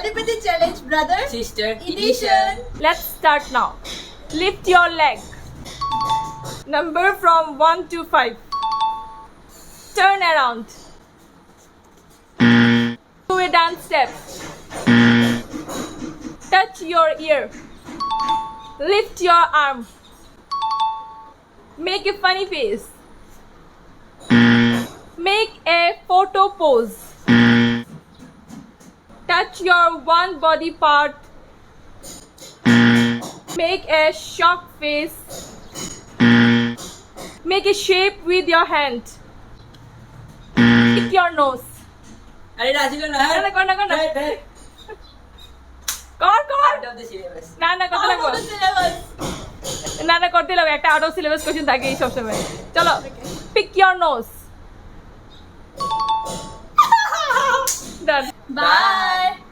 Telepathy Challenge Brother Sister Edition. Let's start now. Lift your leg. Number from 1 to 5. Turn around. Do a dance step. Touch your ear. Lift your arm. Make a funny face. Make a photo pose. Touch your one body part. Make a shock face. Make a shape with your hand. Pick your nose. আরে রাজিল না না, না, কর না, কর না। Right, right. কর কর Out of the syllabus. না না করতে লাগবো না না করতে লাগবে একটা আউট অফ সিলেবাস কোশ্চেন থাকে সবসময় চলো pick your nose done Bye.